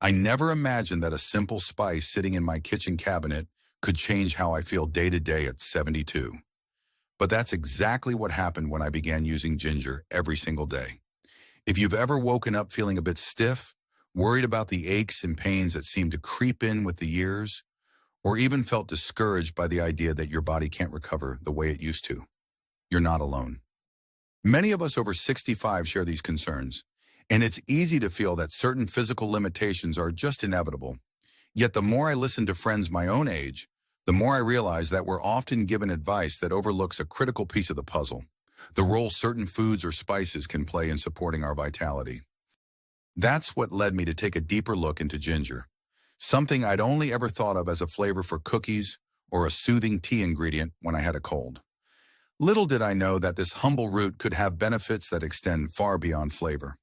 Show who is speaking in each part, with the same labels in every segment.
Speaker 1: I never imagined that a simple spice sitting in my kitchen cabinet could change how I feel day to day at 72. But that's exactly what happened when I began using ginger every single day. If you've ever woken up feeling a bit stiff, worried about the aches and pains that seem to creep in with the years, or even felt discouraged by the idea that your body can't recover the way it used to, you're not alone. Many of us over 65 share these concerns, and it's easy to feel that certain physical limitations are just inevitable. Yet the more I listen to friends my own age, the more I realize that we're often given advice that overlooks a critical piece of the puzzle, the role certain foods or spices can play in supporting our vitality. That's what led me to take a deeper look into ginger, something I'd only ever thought of as a flavor for cookies or a soothing tea ingredient when I had a cold. Little did I know that this humble root could have benefits that extend far beyond flavor.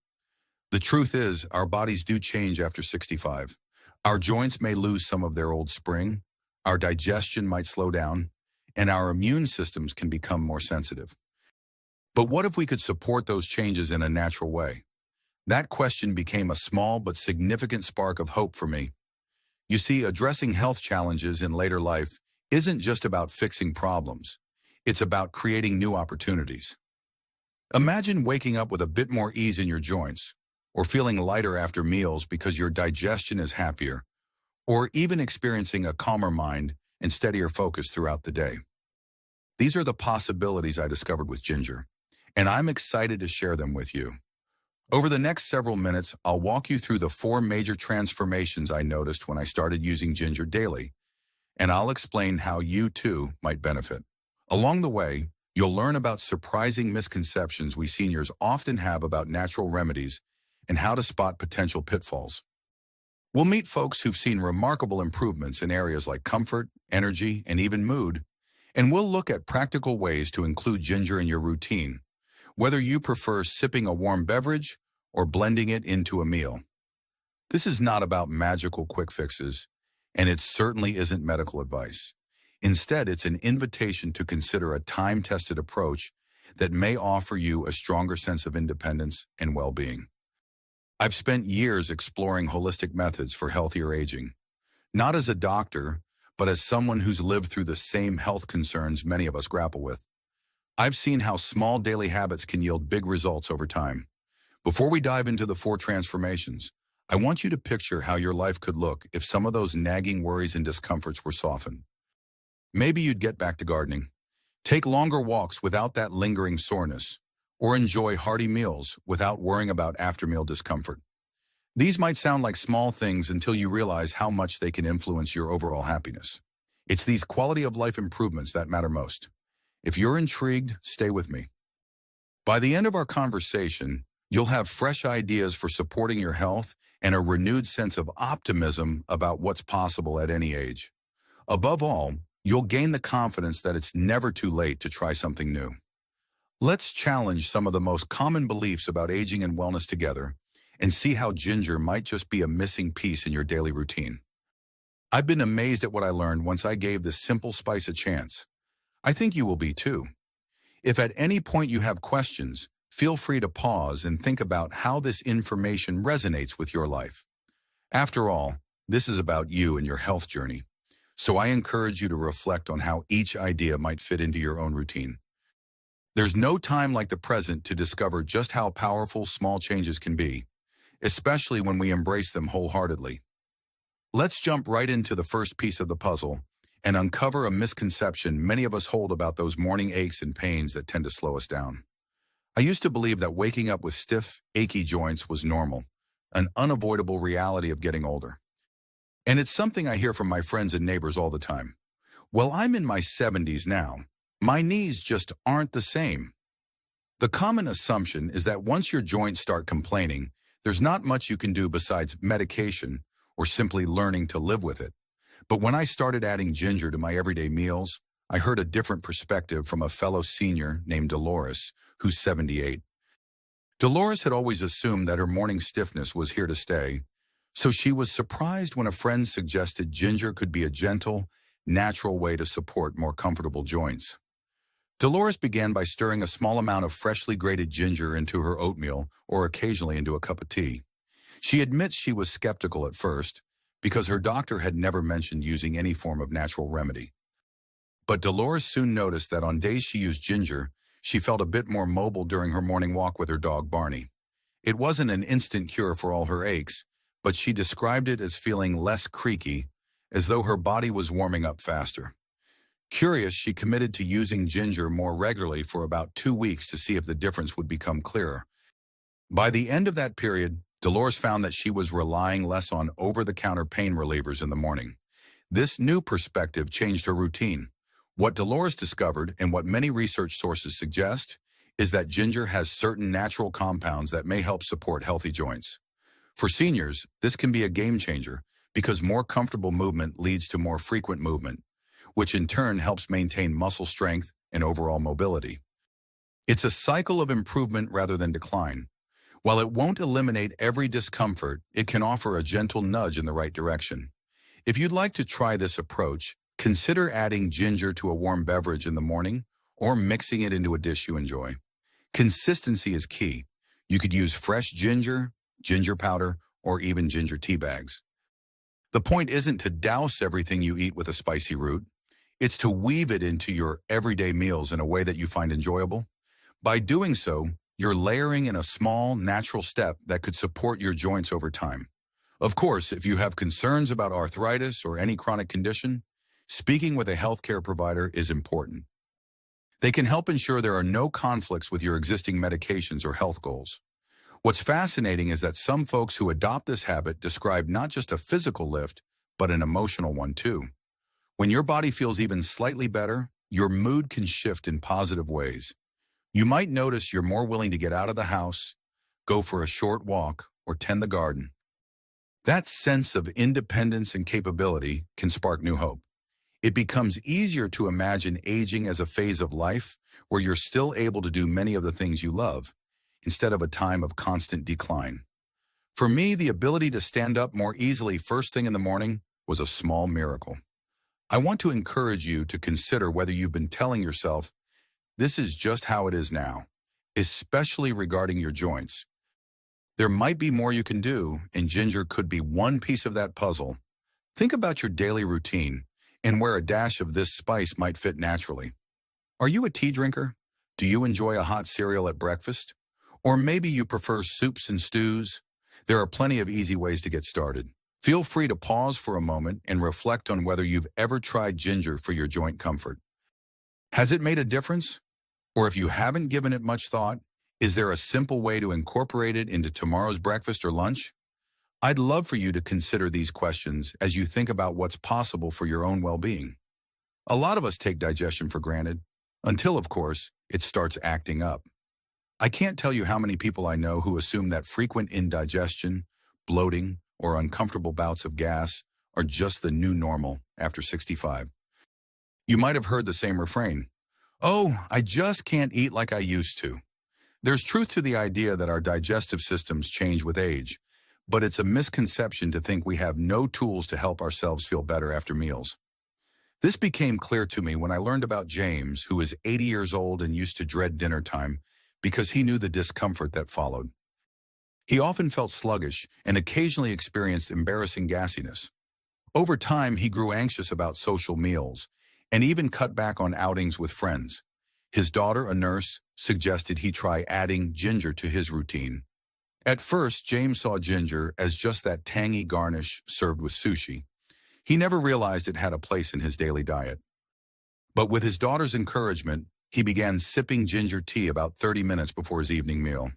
Speaker 1: The truth is, our bodies do change after 65. Our joints may lose some of their old spring, our digestion might slow down, and our immune systems can become more sensitive. But what if we could support those changes in a natural way? That question became a small but significant spark of hope for me. You see, addressing health challenges in later life isn't just about fixing problems. It's about creating new opportunities. Imagine waking up with a bit more ease in your joints, or feeling lighter after meals because your digestion is happier, or even experiencing a calmer mind and steadier focus throughout the day. These are the possibilities I discovered with ginger, and I'm excited to share them with you. Over the next several minutes, I'll walk you through the 4 major transformations I noticed when I started using ginger daily, and I'll explain how you too might benefit. Along the way, you'll learn about surprising misconceptions we seniors often have about natural remedies and how to spot potential pitfalls. We'll meet folks who've seen remarkable improvements in areas like comfort, energy, and even mood, and we'll look at practical ways to include ginger in your routine, whether you prefer sipping a warm beverage or blending it into a meal. This is not about magical quick fixes, and it certainly isn't medical advice. Instead, it's an invitation to consider a time-tested approach that may offer you a stronger sense of independence and well-being. I've spent years exploring holistic methods for healthier aging, not as a doctor, but as someone who's lived through the same health concerns many of us grapple with. I've seen how small daily habits can yield big results over time. Before we dive into the 4 transformations, I want you to picture how your life could look if some of those nagging worries and discomforts were softened. Maybe you'd get back to gardening, take longer walks without that lingering soreness, or enjoy hearty meals without worrying about after-meal discomfort. These might sound like small things until you realize how much they can influence your overall happiness. It's these quality of life improvements that matter most. If you're intrigued, stay with me. By the end of our conversation, you'll have fresh ideas for supporting your health and a renewed sense of optimism about what's possible at any age. Above all, you'll gain the confidence that it's never too late to try something new. Let's challenge some of the most common beliefs about aging and wellness together and see how ginger might just be a missing piece in your daily routine. I've been amazed at what I learned once I gave this simple spice a chance. I think you will be too. If at any point you have questions, feel free to pause and think about how this information resonates with your life. After all, this is about you and your health journey. So I encourage you to reflect on how each idea might fit into your own routine. There's no time like the present to discover just how powerful small changes can be, especially when we embrace them wholeheartedly. Let's jump right into the first piece of the puzzle and uncover a misconception many of us hold about those morning aches and pains that tend to slow us down. I used to believe that waking up with stiff, achy joints was normal, an unavoidable reality of getting older. And it's something I hear from my friends and neighbors all the time. Well, I'm in my 70s now. My knees just aren't the same. The common assumption is that once your joints start complaining, there's not much you can do besides medication or simply learning to live with it. But when I started adding ginger to my everyday meals, I heard a different perspective from a fellow senior named Dolores, who's 78. Dolores had always assumed that her morning stiffness was here to stay, so she was surprised when a friend suggested ginger could be a gentle, natural way to support more comfortable joints. Dolores began by stirring a small amount of freshly grated ginger into her oatmeal or occasionally into a cup of tea. She admits she was skeptical at first because her doctor had never mentioned using any form of natural remedy. But Dolores soon noticed that on days she used ginger, she felt a bit more mobile during her morning walk with her dog Barney. It wasn't an instant cure for all her aches, but she described it as feeling less creaky, as though her body was warming up faster. Curious, she committed to using ginger more regularly for about 2 weeks to see if the difference would become clearer. By the end of that period, Dolores found that she was relying less on over-the-counter pain relievers in the morning. This new perspective changed her routine. What Dolores discovered, and what many research sources suggest, is that ginger has certain natural compounds that may help support healthy joints. For seniors, this can be a game changer because more comfortable movement leads to more frequent movement, which in turn helps maintain muscle strength and overall mobility. It's a cycle of improvement rather than decline. While it won't eliminate every discomfort, it can offer a gentle nudge in the right direction. If you'd like to try this approach, consider adding ginger to a warm beverage in the morning or mixing it into a dish you enjoy. Consistency is key. You could use fresh ginger, ginger powder, or even ginger tea bags. The point isn't to douse everything you eat with a spicy root. It's to weave it into your everyday meals in a way that you find enjoyable. By doing so, you're layering in a small, natural step that could support your joints over time. Of course, if you have concerns about arthritis or any chronic condition, speaking with a healthcare provider is important. They can help ensure there are no conflicts with your existing medications or health goals. What's fascinating is that some folks who adopt this habit describe not just a physical lift, but an emotional one too. When your body feels even slightly better, your mood can shift in positive ways. You might notice you're more willing to get out of the house, go for a short walk, or tend the garden. That sense of independence and capability can spark new hope. It becomes easier to imagine aging as a phase of life where you're still able to do many of the things you love, instead of a time of constant decline. For me, the ability to stand up more easily first thing in the morning was a small miracle. I want to encourage you to consider whether you've been telling yourself, this is just how it is now, especially regarding your joints. There might be more you can do, and ginger could be one piece of that puzzle. Think about your daily routine and where a dash of this spice might fit naturally. Are you a tea drinker? Do you enjoy a hot cereal at breakfast? Or maybe you prefer soups and stews? There are plenty of easy ways to get started. Feel free to pause for a moment and reflect on whether you've ever tried ginger for your joint comfort. Has it made a difference? Or if you haven't given it much thought, is there a simple way to incorporate it into tomorrow's breakfast or lunch? I'd love for you to consider these questions as you think about what's possible for your own well-being. A lot of us take digestion for granted, until, of course, it starts acting up. I can't tell you how many people I know who assume that frequent indigestion, bloating, or uncomfortable bouts of gas are just the new normal after 65. You might have heard the same refrain, "Oh, I just can't eat like I used to." There's truth to the idea that our digestive systems change with age, but it's a misconception to think we have no tools to help ourselves feel better after meals. This became clear to me when I learned about James, who is 80 years old and used to dread dinner time because he knew the discomfort that followed. He often felt sluggish and occasionally experienced embarrassing gassiness. Over time, he grew anxious about social meals and even cut back on outings with friends. His daughter, a nurse, suggested he try adding ginger to his routine. At first, James saw ginger as just that tangy garnish served with sushi. He never realized it had a place in his daily diet. But with his daughter's encouragement, he began sipping ginger tea about 30 minutes before his evening meal.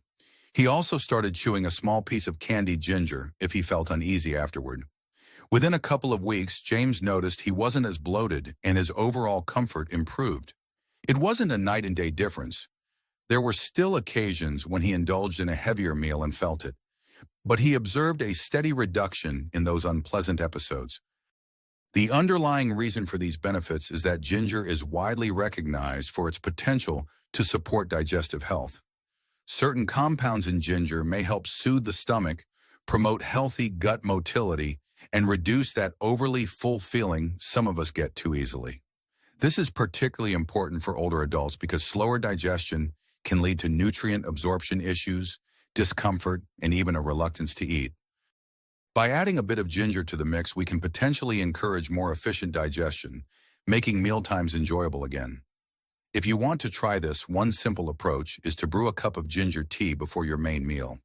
Speaker 1: He also started chewing a small piece of candied ginger if he felt uneasy afterward. Within a couple of weeks, James noticed he wasn't as bloated and his overall comfort improved. It wasn't a night and day difference. There were still occasions when he indulged in a heavier meal and felt it, but he observed a steady reduction in those unpleasant episodes. The underlying reason for these benefits is that ginger is widely recognized for its potential to support digestive health. Certain compounds in ginger may help soothe the stomach, promote healthy gut motility, and reduce that overly full feeling some of us get too easily. This is particularly important for older adults because slower digestion can lead to nutrient absorption issues, discomfort, and even a reluctance to eat. By adding a bit of ginger to the mix, we can potentially encourage more efficient digestion, making mealtimes enjoyable again. If you want to try this, one simple approach is to brew a cup of ginger tea before your main meal.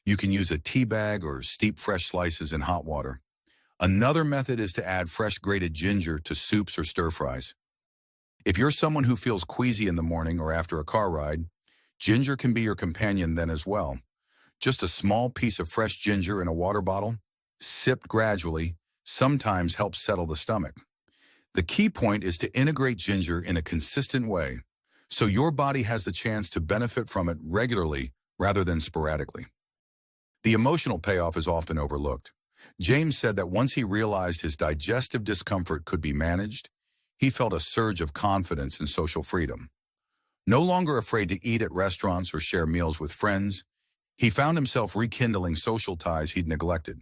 Speaker 1: You can use a tea bag or steep fresh slices in hot water. Another method is to add fresh grated ginger to soups or stir-fries. If you're someone who feels queasy in the morning or after a car ride, ginger can be your companion then as well. Just a small piece of fresh ginger in a water bottle, sipped gradually, sometimes helps settle the stomach. The key point is to integrate ginger in a consistent way, so your body has the chance to benefit from it regularly rather than sporadically. The emotional payoff is often overlooked. James said that once he realized his digestive discomfort could be managed, he felt a surge of confidence and social freedom. No longer afraid to eat at restaurants or share meals with friends, he found himself rekindling social ties he'd neglected.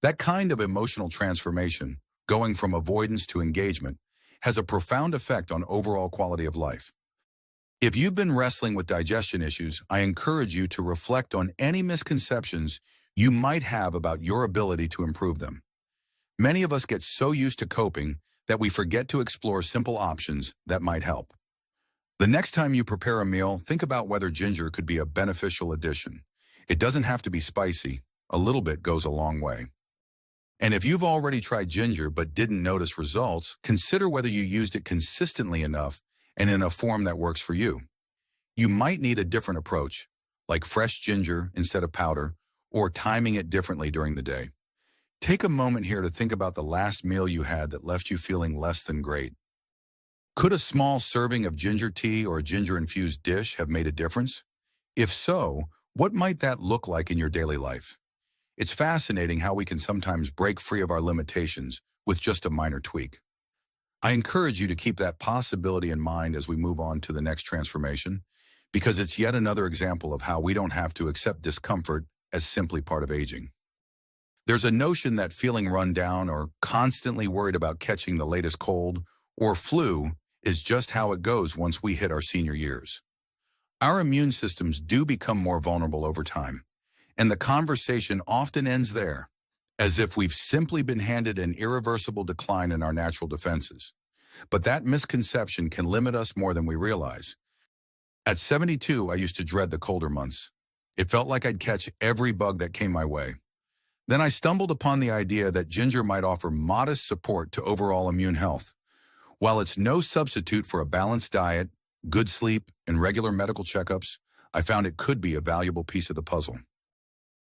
Speaker 1: That kind of emotional transformation, going from avoidance to engagement, has a profound effect on overall quality of life. If you've been wrestling with digestion issues, I encourage you to reflect on any misconceptions you might have about your ability to improve them. Many of us get so used to coping that we forget to explore simple options that might help. The next time you prepare a meal, think about whether ginger could be a beneficial addition. It doesn't have to be spicy. A little bit goes a long way. And if you've already tried ginger but didn't notice results, consider whether you used it consistently enough and in a form that works for you. You might need a different approach, like fresh ginger instead of powder, or timing it differently during the day. Take a moment here to think about the last meal you had that left you feeling less than great. Could a small serving of ginger tea or a ginger-infused dish have made a difference? If so, what might that look like in your daily life? It's fascinating how we can sometimes break free of our limitations with just a minor tweak. I encourage you to keep that possibility in mind as we move on to the next transformation, because it's yet another example of how we don't have to accept discomfort as simply part of aging. There's a notion that feeling run down or constantly worried about catching the latest cold or flu is just how it goes once we hit our senior years. Our immune systems do become more vulnerable over time, and the conversation often ends there, as if we've simply been handed an irreversible decline in our natural defenses. But that misconception can limit us more than we realize. At 72, I used to dread the colder months. It felt like I'd catch every bug that came my way. Then I stumbled upon the idea that ginger might offer modest support to overall immune health. While it's no substitute for a balanced diet, good sleep, and regular medical checkups, I found it could be a valuable piece of the puzzle.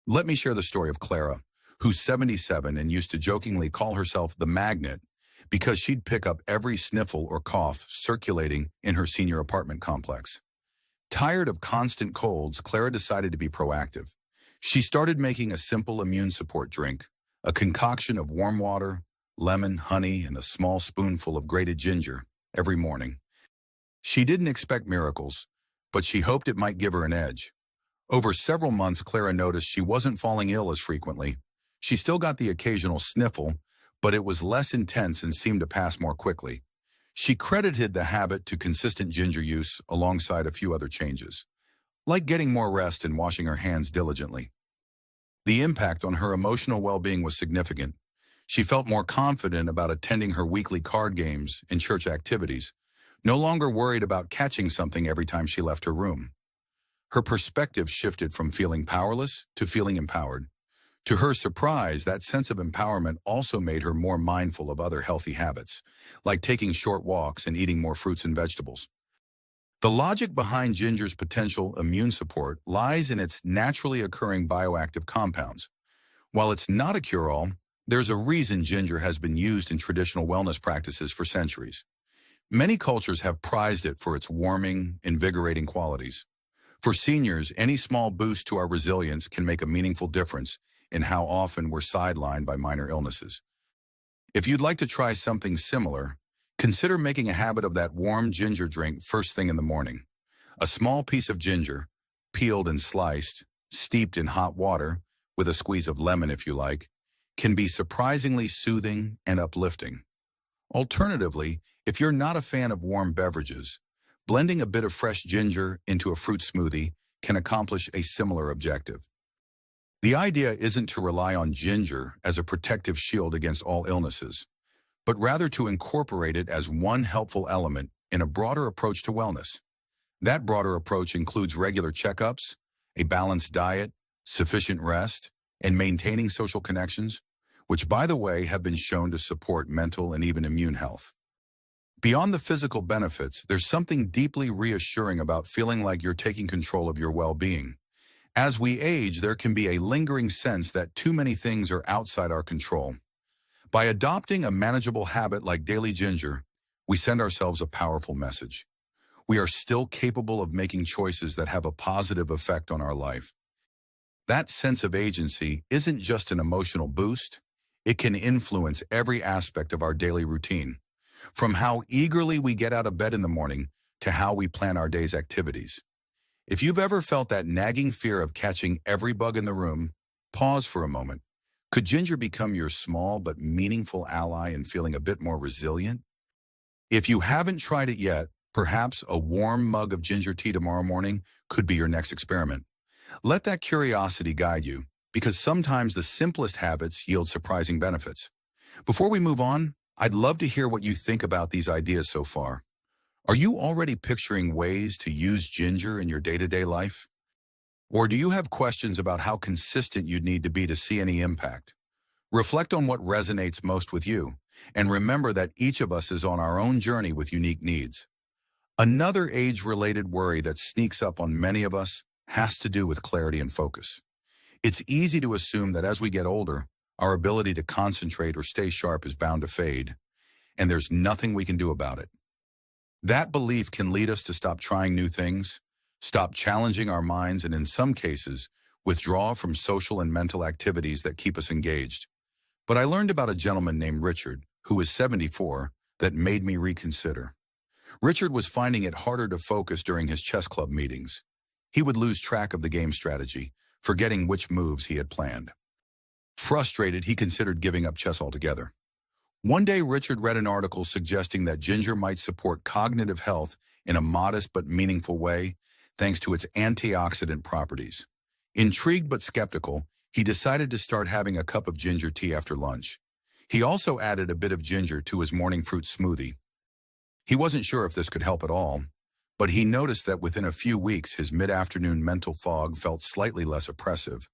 Speaker 1: Let me share the story of Clara, who's 77 and used to jokingly call herself the magnet because she'd pick up every sniffle or cough circulating in her senior apartment complex. Tired of constant colds, Clara decided to be proactive. She started making a simple immune support drink, a concoction of warm water, lemon, honey, and a small spoonful of grated ginger every morning. She didn't expect miracles, but she hoped it might give her an edge. Over several months, Clara noticed she wasn't falling ill as frequently. She still got the occasional sniffle, but it was less intense and seemed to pass more quickly. She credited the habit to consistent ginger use alongside a few other changes, like getting more rest and washing her hands diligently. The impact on her emotional well-being was significant. She felt more confident about attending her weekly card games and church activities, no longer worried about catching something every time she left her room. Her perspective shifted from feeling powerless to feeling empowered. To her surprise, that sense of empowerment also made her more mindful of other healthy habits, like taking short walks and eating more fruits and vegetables. The logic behind ginger's potential immune support lies in its naturally occurring bioactive compounds. While it's not a cure-all, there's a reason ginger has been used in traditional wellness practices for centuries. Many cultures have prized it for its warming, invigorating qualities. For seniors, any small boost to our resilience can make a meaningful difference in how often we're sidelined by minor illnesses. If you'd like to try something similar, consider making a habit of that warm ginger drink first thing in the morning. A small piece of ginger, peeled and sliced, steeped in hot water, with a squeeze of lemon if you like, can be surprisingly soothing and uplifting. Alternatively, if you're not a fan of warm beverages, blending a bit of fresh ginger into a fruit smoothie can accomplish a similar objective. The idea isn't to rely on ginger as a protective shield against all illnesses, but rather to incorporate it as one helpful element in a broader approach to wellness. That broader approach includes regular checkups, a balanced diet, sufficient rest, and maintaining social connections, which, by the way, have been shown to support mental and even immune health. Beyond the physical benefits, there's something deeply reassuring about feeling like you're taking control of your well-being. As we age, there can be a lingering sense that too many things are outside our control. By adopting a manageable habit like daily ginger, we send ourselves a powerful message. We are still capable of making choices that have a positive effect on our life. That sense of agency isn't just an emotional boost. It can influence every aspect of our daily routine, from how eagerly we get out of bed in the morning to how we plan our day's activities. If you've ever felt that nagging fear of catching every bug in the room, pause for a moment. Could ginger become your small but meaningful ally in feeling a bit more resilient? If you haven't tried it yet, perhaps a warm mug of ginger tea tomorrow morning could be your next experiment. Let that curiosity guide you, because sometimes the simplest habits yield surprising benefits. Before we move on, I'd love to hear what you think about these ideas so far. Are you already picturing ways to use ginger in your day-to-day life? Or do you have questions about how consistent you'd need to be to see any impact? Reflect on what resonates most with you, and remember that each of us is on our own journey with unique needs. Another age-related worry that sneaks up on many of us has to do with clarity and focus. It's easy to assume that as we get older, our ability to concentrate or stay sharp is bound to fade, and there's nothing we can do about it. That belief can lead us to stop trying new things, stop challenging our minds, and in some cases, withdraw from social and mental activities that keep us engaged. But I learned about a gentleman named Richard, who is 74, that made me reconsider. Richard was finding it harder to focus during his chess club meetings. He would lose track of the game strategy, forgetting which moves he had planned. Frustrated, he considered giving up chess altogether. One day, Richard read an article suggesting that ginger might support cognitive health in a modest but meaningful way, thanks to its antioxidant properties. Intrigued but skeptical, he decided to start having a cup of ginger tea after lunch. He also added a bit of ginger to his morning fruit smoothie. He wasn't sure if this could help at all, but he noticed that within a few weeks his mid-afternoon mental fog felt slightly less oppressive.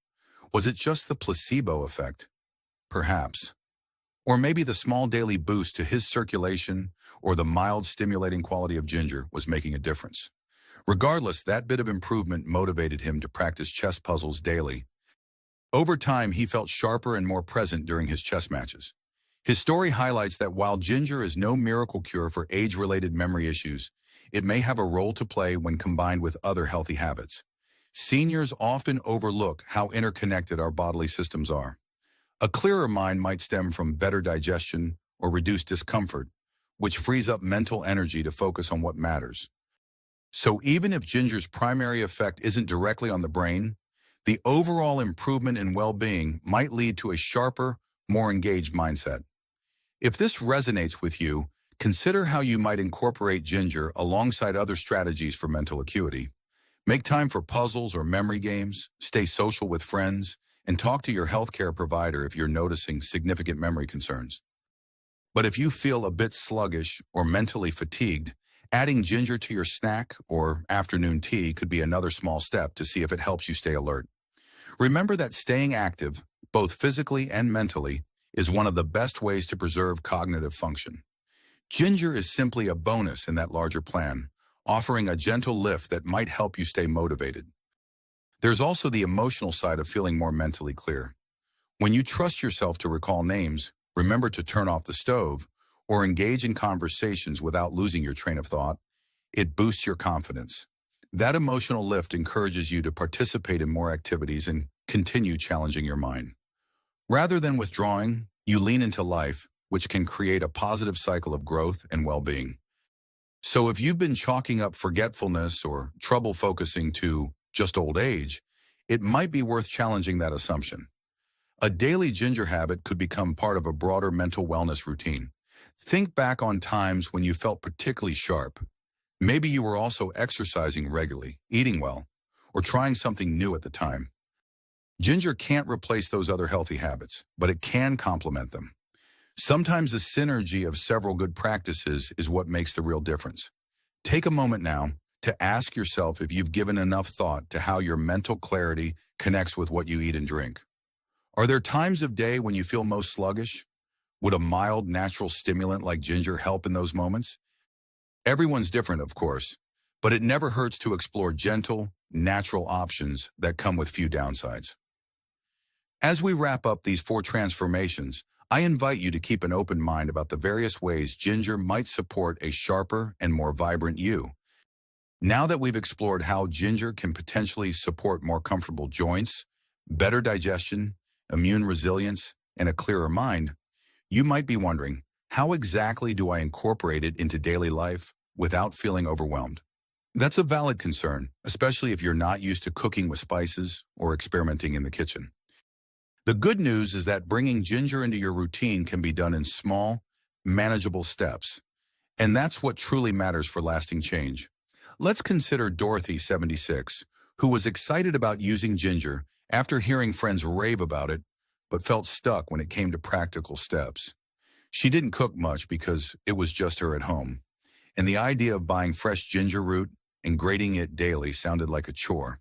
Speaker 1: Was it just the placebo effect? Perhaps. Or maybe the small daily boost to his circulation or the mild stimulating quality of ginger was making a difference. Regardless, that bit of improvement motivated him to practice chess puzzles daily. Over time, he felt sharper and more present during his chess matches. His story highlights that while ginger is no miracle cure for age-related memory issues, it may have a role to play when combined with other healthy habits. Seniors often overlook how interconnected our bodily systems are. A clearer mind might stem from better digestion or reduced discomfort, which frees up mental energy to focus on what matters. So even if ginger's primary effect isn't directly on the brain, the overall improvement in well-being might lead to a sharper, more engaged mindset. If this resonates with you, consider how you might incorporate ginger alongside other strategies for mental acuity. Make time for puzzles or memory games, stay social with friends, and talk to your healthcare provider if you're noticing significant memory concerns. But if you feel a bit sluggish or mentally fatigued, adding ginger to your snack or afternoon tea could be another small step to see if it helps you stay alert. Remember that staying active, both physically and mentally, is one of the best ways to preserve cognitive function. Ginger is simply a bonus in that larger plan, offering a gentle lift that might help you stay motivated. There's also the emotional side of feeling more mentally clear. When you trust yourself to recall names, remember to turn off the stove, or engage in conversations without losing your train of thought, it boosts your confidence. That emotional lift encourages you to participate in more activities and continue challenging your mind. Rather than withdrawing, you lean into life, which can create a positive cycle of growth and well-being. So if you've been chalking up forgetfulness or trouble focusing to just old age, it might be worth challenging that assumption. A daily ginger habit could become part of a broader mental wellness routine. Think back on times when you felt particularly sharp. Maybe you were also exercising regularly, eating well, or trying something new at the time. Ginger can't replace those other healthy habits, but it can complement them. Sometimes the synergy of several good practices is what makes the real difference. Take a moment now to ask yourself if you've given enough thought to how your mental clarity connects with what you eat and drink. Are there times of day when you feel most sluggish? Would a mild natural stimulant like ginger help in those moments? Everyone's different, of course, but it never hurts to explore gentle, natural options that come with few downsides. As we wrap up these 4 transformations, I invite you to keep an open mind about the various ways ginger might support a sharper and more vibrant you. Now that we've explored how ginger can potentially support more comfortable joints, better digestion, immune resilience, and a clearer mind, you might be wondering, how exactly do I incorporate it into daily life without feeling overwhelmed? That's a valid concern, especially if you're not used to cooking with spices or experimenting in the kitchen. The good news is that bringing ginger into your routine can be done in small, manageable steps. And that's what truly matters for lasting change. Let's consider Dorothy, 76, who was excited about using ginger after hearing friends rave about it, but felt stuck when it came to practical steps. She didn't cook much because it was just her at home, and the idea of buying fresh ginger root and grating it daily sounded like a chore.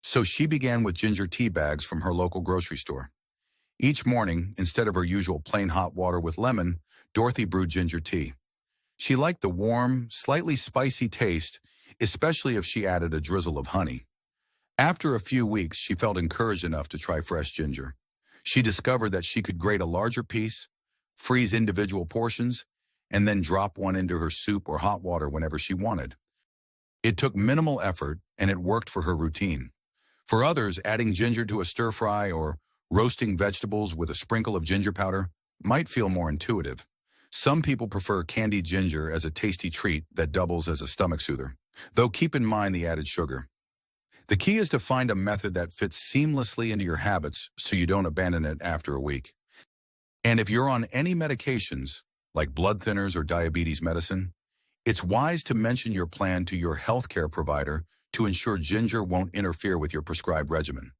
Speaker 1: So she began with ginger tea bags from her local grocery store. Each morning, instead of her usual plain hot water with lemon, Dorothy brewed ginger tea. She liked the warm, slightly spicy taste, especially if she added a drizzle of honey. After a few weeks, she felt encouraged enough to try fresh ginger. She discovered that she could grate a larger piece, freeze individual portions, and then drop one into her soup or hot water whenever she wanted. It took minimal effort, and it worked for her routine. For others, adding ginger to a stir-fry or roasting vegetables with a sprinkle of ginger powder might feel more intuitive. Some people prefer candied ginger as a tasty treat that doubles as a stomach soother, though keep in mind the added sugar. The key is to find a method that fits seamlessly into your habits so you don't abandon it after a week. And if you're on any medications, like blood thinners or diabetes medicine, it's wise to mention your plan to your healthcare provider to ensure ginger won't interfere with your prescribed regimen.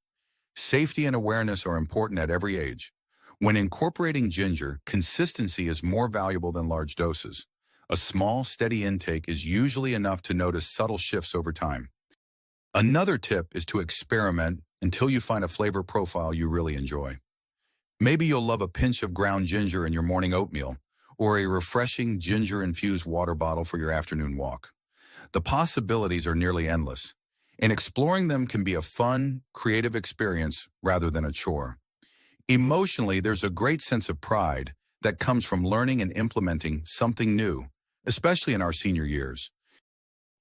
Speaker 1: Safety and awareness are important at every age. When incorporating ginger, consistency is more valuable than large doses. A small, steady intake is usually enough to notice subtle shifts over time. Another tip is to experiment until you find a flavor profile you really enjoy. Maybe you'll love a pinch of ground ginger in your morning oatmeal, or a refreshing ginger-infused water bottle for your afternoon walk. The possibilities are nearly endless, and exploring them can be a fun, creative experience rather than a chore. Emotionally, there's a great sense of pride that comes from learning and implementing something new, especially in our senior years.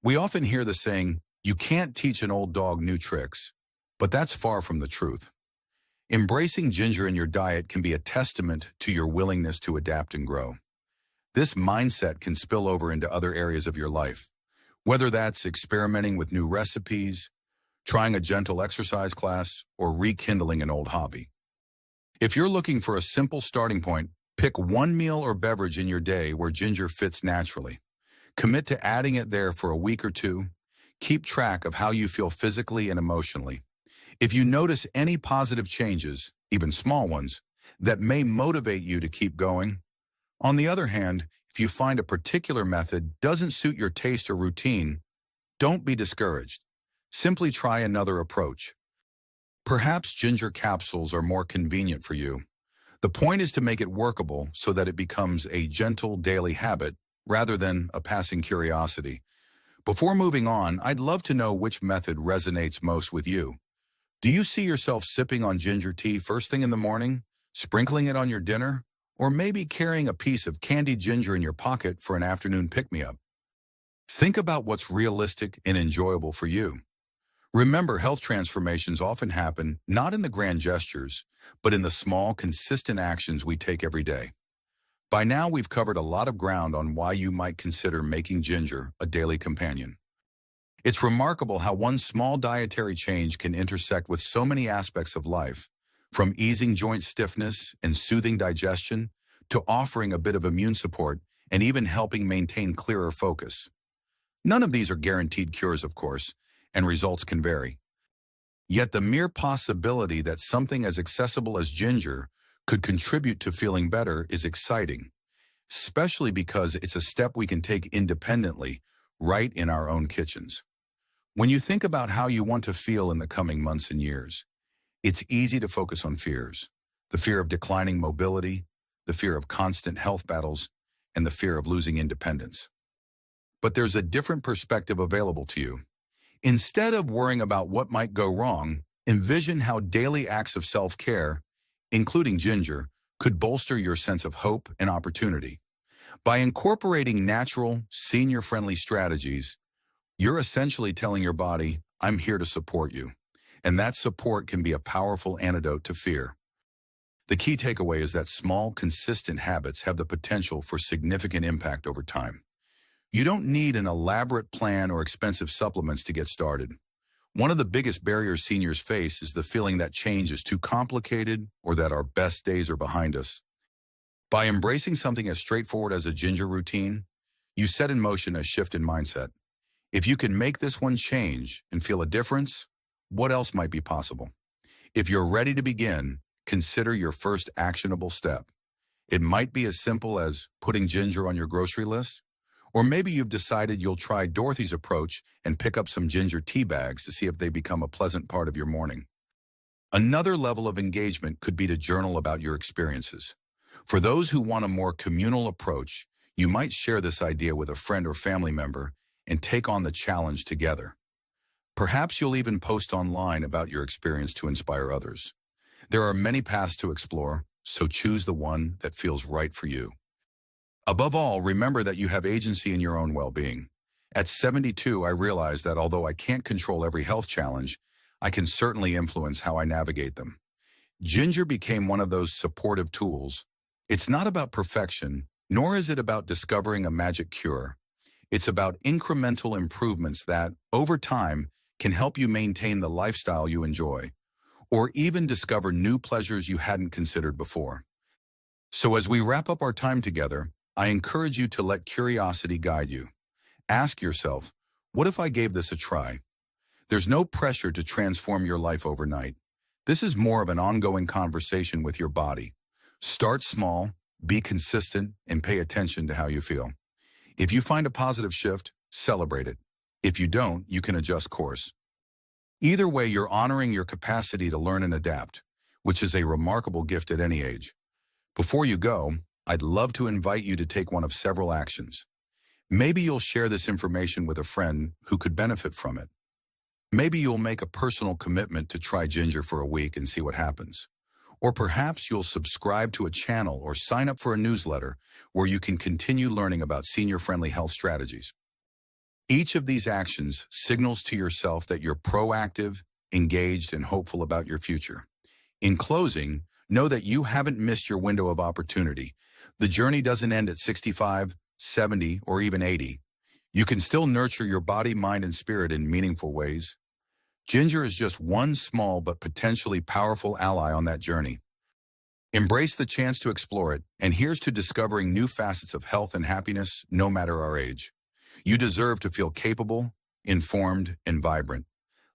Speaker 1: We often hear the saying, "You can't teach an old dog new tricks," but that's far from the truth. Embracing ginger in your diet can be a testament to your willingness to adapt and grow. This mindset can spill over into other areas of your life, whether that's experimenting with new recipes, trying a gentle exercise class, or rekindling an old hobby. If you're looking for a simple starting point, pick one meal or beverage in your day where ginger fits naturally. Commit to adding it there for a week or two. Keep track of how you feel physically and emotionally. If you notice any positive changes, even small ones, that may motivate you to keep going. On the other hand, if you find a particular method doesn't suit your taste or routine, don't be discouraged. Simply try another approach. Perhaps ginger capsules are more convenient for you. The point is to make it workable so that it becomes a gentle daily habit rather than a passing curiosity. Before moving on, I'd love to know which method resonates most with you. Do you see yourself sipping on ginger tea first thing in the morning, sprinkling it on your dinner, or maybe carrying a piece of candied ginger in your pocket for an afternoon pick-me-up? Think about what's realistic and enjoyable for you. Remember, health transformations often happen not in the grand gestures, but in the small, consistent actions we take every day. By now, we've covered a lot of ground on why you might consider making ginger a daily companion. It's remarkable how one small dietary change can intersect with so many aspects of life, from easing joint stiffness and soothing digestion to offering a bit of immune support and even helping maintain clearer focus. None of these are guaranteed cures, of course, and results can vary. Yet the mere possibility that something as accessible as ginger could contribute to feeling better is exciting, especially because it's a step we can take independently, right in our own kitchens. When you think about how you want to feel in the coming months and years, it's easy to focus on fears. The fear of declining mobility, the fear of constant health battles, and the fear of losing independence. But there's a different perspective available to you. Instead of worrying about what might go wrong, envision how daily acts of self-care, including ginger, could bolster your sense of hope and opportunity. By incorporating natural, senior-friendly strategies, you're essentially telling your body, I'm here to support you. And that support can be a powerful antidote to fear. The key takeaway is that small, consistent habits have the potential for significant impact over time. You don't need an elaborate plan or expensive supplements to get started. One of the biggest barriers seniors face is the feeling that change is too complicated or that our best days are behind us. By embracing something as straightforward as a ginger routine, you set in motion a shift in mindset. If you can make this one change and feel a difference, what else might be possible? If you're ready to begin, consider your first actionable step. It might be as simple as putting ginger on your grocery list, or maybe you've decided you'll try Dorothy's approach and pick up some ginger tea bags to see if they become a pleasant part of your morning. Another level of engagement could be to journal about your experiences. For those who want a more communal approach, you might share this idea with a friend or family member and take on the challenge together. Perhaps you'll even post online about your experience to inspire others. There are many paths to explore, so choose the one that feels right for you. Above all, remember that you have agency in your own well-being. At 72, I realized that although I can't control every health challenge, I can certainly influence how I navigate them. Ginger became one of those supportive tools. It's not about perfection, nor is it about discovering a magic cure. It's about incremental improvements that, over time, can help you maintain the lifestyle you enjoy, or even discover new pleasures you hadn't considered before. So as we wrap up our time together, I encourage you to let curiosity guide you. Ask yourself, what if I gave this a try? There's no pressure to transform your life overnight. This is more of an ongoing conversation with your body. Start small, be consistent, and pay attention to how you feel. If you find a positive shift, celebrate it. If you don't, you can adjust course. Either way, you're honoring your capacity to learn and adapt, which is a remarkable gift at any age. Before you go, I'd love to invite you to take one of several actions. Maybe you'll share this information with a friend who could benefit from it. Maybe you'll make a personal commitment to try ginger for a week and see what happens. Or perhaps you'll subscribe to a channel or sign up for a newsletter where you can continue learning about senior-friendly health strategies. Each of these actions signals to yourself that you're proactive, engaged, and hopeful about your future. In closing, know that you haven't missed your window of opportunity. The journey doesn't end at 65, 70, or even 80. You can still nurture your body, mind, and spirit in meaningful ways. Ginger is just one small but potentially powerful ally on that journey. Embrace the chance to explore it, and here's to discovering new facets of health and happiness, no matter our age. You deserve to feel capable, informed, and vibrant.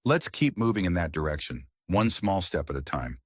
Speaker 1: Let's keep moving in that direction, one small step at a time.